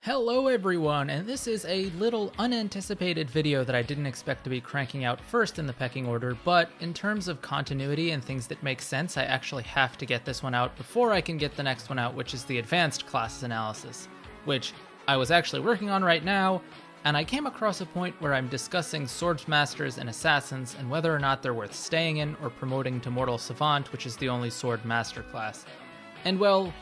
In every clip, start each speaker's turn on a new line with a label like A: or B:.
A: Hello everyone, and this is a little unanticipated video that I didn't expect to be cranking out first in the pecking order, but in terms of continuity and things that make sense, I actually have to get this one out before I can get the next one out, which is the advanced classes analysis, which I was actually working on right now, and I came across a point where I'm discussing Swordsmasters and Assassins and whether or not they're worth staying in or promoting to Mortal Savant, which is the only Sword Master class. And well,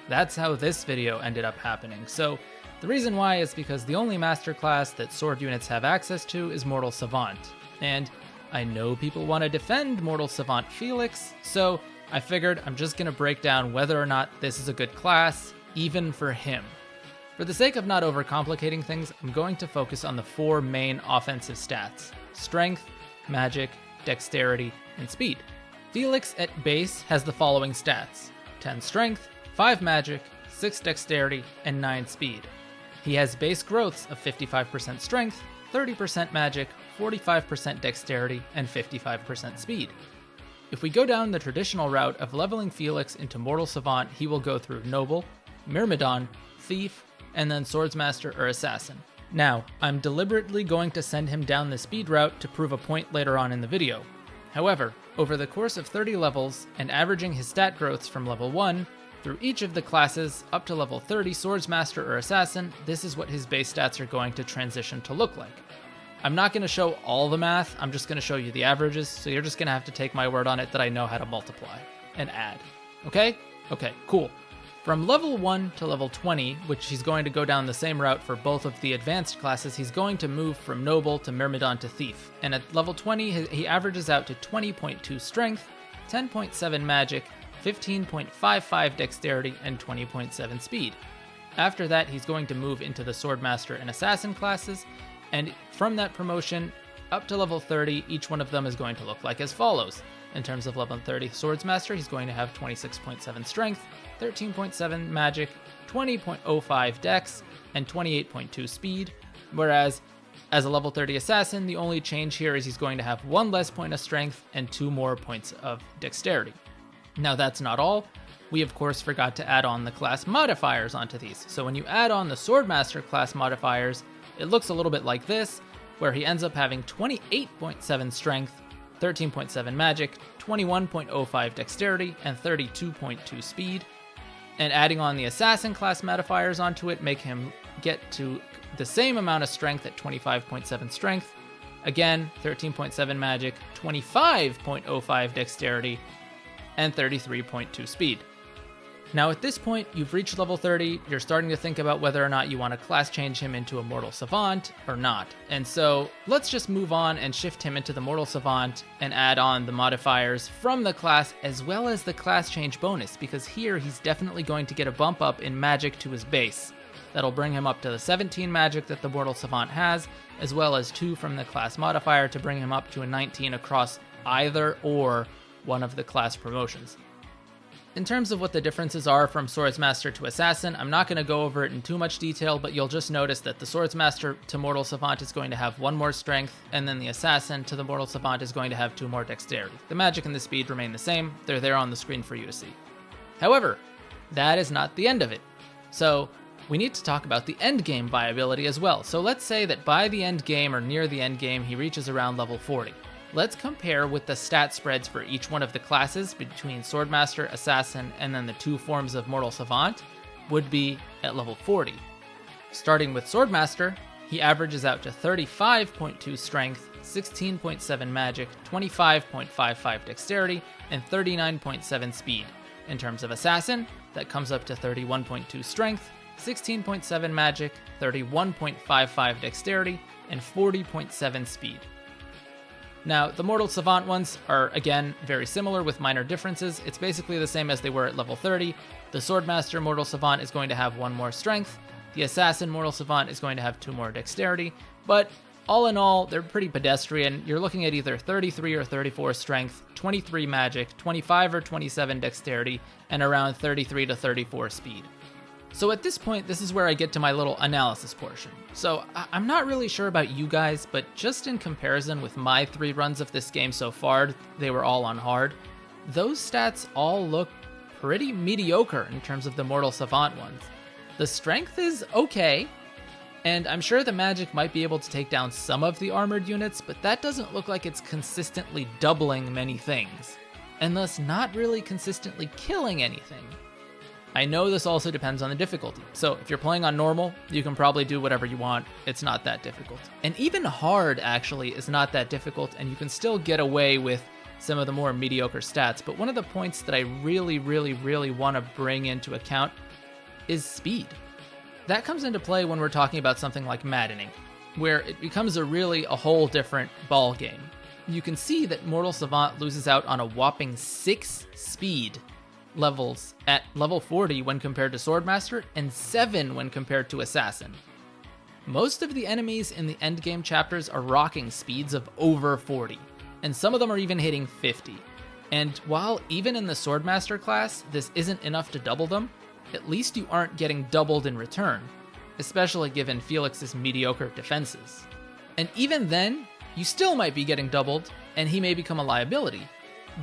A: that's how this video ended up happening. So the reason why is because the only master class that sword units have access to is Mortal Savant. And I know people want to defend Mortal Savant Felix, so I figured I'm just going to break down whether or not this is a good class, even for him. For the sake of not overcomplicating things, I'm going to focus on the four main offensive stats: strength, magic, dexterity, and speed. Felix at base has the following stats: 10 strength, 5 magic, 6 dexterity, and 9 speed. He has base growths of 55% strength, 30% magic, 45% dexterity, and 55% speed. If we go down the traditional route of leveling Felix into Mortal Savant, he will go through Noble, Myrmidon, Thief, and then Swordsmaster or Assassin. Now, I'm deliberately going to send him down the speed route to prove a point later on in the video. However, over the course of 30 levels and averaging his stat growths from level 1, through each of the classes up to level 30 Swordsmaster or Assassin, this is what his base stats are going to transition to look like. I'm not going to show all the math, I'm just going to show you the averages, so you're just going to have to take my word on it that I know how to multiply and add. Okay? Okay, cool. From level 1 to level 20, which he's going to go down the same route for both of the advanced classes, he's going to move from Noble to Myrmidon to Thief. And at level 20, he averages out to 20.2 strength, 10.7 magic, 15.55 dexterity, and 20.7 speed. After that, he's going to move into the Swordmaster and Assassin classes, and from that promotion up to level 30, each one of them is going to look like as follows. In terms of level 30 Swordsmaster, he's going to have 26.7 strength, 13.7 magic, 20.05 dex, and 28.2 speed, whereas as a level 30 Assassin, the only change here is he's going to have 1 less point of strength and 2 more points of dexterity. Now that's not all. We of course forgot to add on the class modifiers onto these. So when you add on the Swordmaster class modifiers, it looks a little bit like this, where he ends up having 28.7 strength, 13.7 magic, 21.05 dexterity, and 32.2 speed. And adding on the Assassin class modifiers onto it make him get to the same amount of strength at 25.7 strength. Again, 13.7 magic, 25.05 dexterity, and 33.2 speed. Now at this point, you've reached level 30, you're starting to think about whether or not you want to class change him into a Mortal Savant or not. And so let's just move on and shift him into the Mortal Savant and add on the modifiers from the class as well as the class change bonus, because here he's definitely going to get a bump up in magic to his base. That'll bring him up to the 17 magic that the Mortal Savant has, as well as 2 from the class modifier to bring him up to a 19 across either or one of the class promotions. In terms of what the differences are from Swordsmaster to Assassin, I'm not going to go over it in too much detail, but you'll just notice that the Swordsmaster to Mortal Savant is going to have 1 more strength, and then the Assassin to the Mortal Savant is going to have 2 more dexterity. The magic and the speed remain the same, they're there on the screen for you to see. However, that is not the end of it. So we need to talk about the end game viability as well. So let's say that by the end game or near the end game, he reaches around level 40. Let's compare with the stat spreads for each one of the classes between Swordmaster, Assassin, and then the 2 forms of Mortal Savant would be at level 40. Starting with Swordmaster, he averages out to 35.2 strength, 16.7 magic, 25.55 dexterity, and 39.7 speed. In terms of Assassin, that comes up to 31.2 strength, 16.7 magic, 31.55 dexterity, and 40.7 speed. Now, the Mortal Savant ones are, again, very similar with minor differences. It's basically the same as they were at level 30. The Swordmaster Mortal Savant is going to have 1 more strength. The Assassin Mortal Savant is going to have 2 more dexterity. But all in all, they're pretty pedestrian. You're looking at either 33 or 34 strength, 23 magic, 25 or 27 dexterity, and around 33 to 34 speed. So at this point, this is where I get to my little analysis portion. So I'm not really sure about you guys, but just in comparison with my 3 runs of this game so far, they were all on hard, those stats all look pretty mediocre in terms of the Mortal Savant ones. The strength is okay, and I'm sure the magic might be able to take down some of the armored units, but that doesn't look like it's consistently doubling many things, and thus not really consistently killing anything. I know this also depends on the difficulty, so if you're playing on normal, you can probably do whatever you want. It's not that difficult. And even hard, actually, is not that difficult, and you can still get away with some of the more mediocre stats. But one of the points that I really want to bring into account is speed. That comes into play when we're talking about something like maddening, where it becomes a whole different ball game. You can see that Mortal Savant loses out on a whopping 6 speed levels at level 40 when compared to Swordmaster, and 7 when compared to Assassin. Most of the enemies in the endgame chapters are rocking speeds of over 40, and some of them are even hitting 50. And while even in the Swordmaster class, this isn't enough to double them, at least you aren't getting doubled in return, especially given Felix's mediocre defenses. And even then, you still might be getting doubled, and he may become a liability.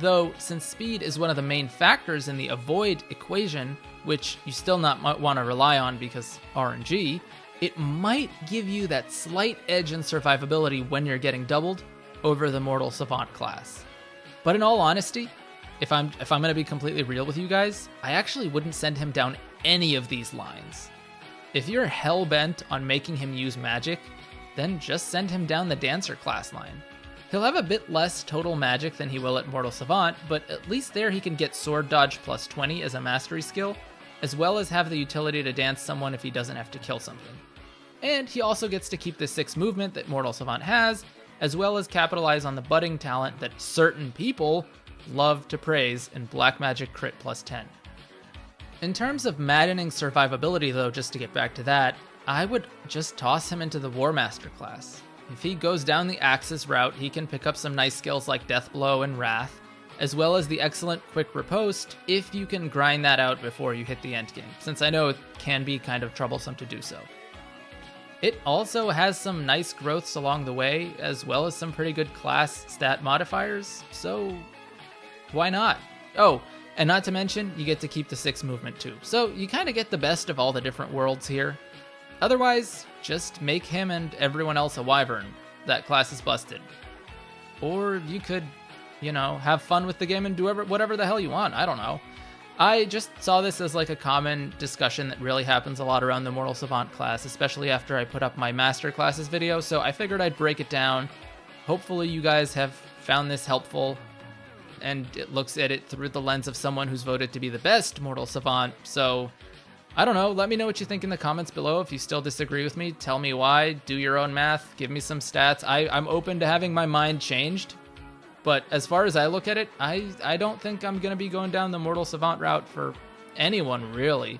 A: Though, since speed is one of the main factors in the avoid equation, which you still not want to rely on because RNG, it might give you that slight edge in survivability when you're getting doubled over the Mortal Savant class. But in all honesty, if I'm going to be completely real with you guys, I actually wouldn't send him down any of these lines. If you're hell-bent on making him use magic, then just send him down the Dancer class line. He'll have a bit less total magic than he will at Mortal Savant, but at least there he can get Sword Dodge plus 20 as a mastery skill, as well as have the utility to dance someone if he doesn't have to kill something. And he also gets to keep the 6 movement that Mortal Savant has, as well as capitalize on the budding talent that certain people love to praise in Black Magic Crit plus 10. In terms of maddening survivability though, just to get back to that, I would just toss him into the War Master class. If he goes down the Axis route, he can pick up some nice skills like Death Blow and Wrath, as well as the excellent Quick Riposte if you can grind that out before you hit the endgame, since I know it can be kind of troublesome to do so. It also has some nice growths along the way, as well as some pretty good class stat modifiers, so why not? Oh, and not to mention, you get to keep the 6 movement too, so you kind of get the best of all the different worlds here. Otherwise, just make him and everyone else a Wyvern. That class is busted. Or you could, have fun with the game and do whatever the hell you want. I don't know. I just saw this as like a common discussion that really happens a lot around the Mortal Savant class, especially after I put up my Master Classes video, so I figured I'd break it down. Hopefully you guys have found this helpful, and it looks at it through the lens of someone who's voted to be the best Mortal Savant, so I don't know, let me know what you think in the comments below. If you still disagree with me, tell me why, do your own math, give me some stats. I'm open to having my mind changed, but as far as I look at it, I don't think I'm going to be going down the Mortal Savant route for anyone, really.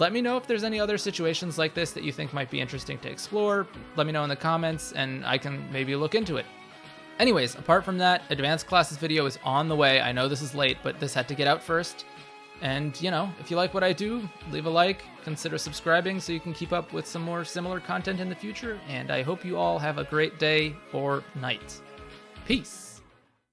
A: Let me know if there's any other situations like this that you think might be interesting to explore. Let me know in the comments, and I can maybe look into it. Anyways, apart from that, Advanced Classes video is on the way. I know this is late, but this had to get out first. And, if you like what I do, leave a like, consider subscribing so you can keep up with some more similar content in the future, and I hope you all have a great day or night. Peace!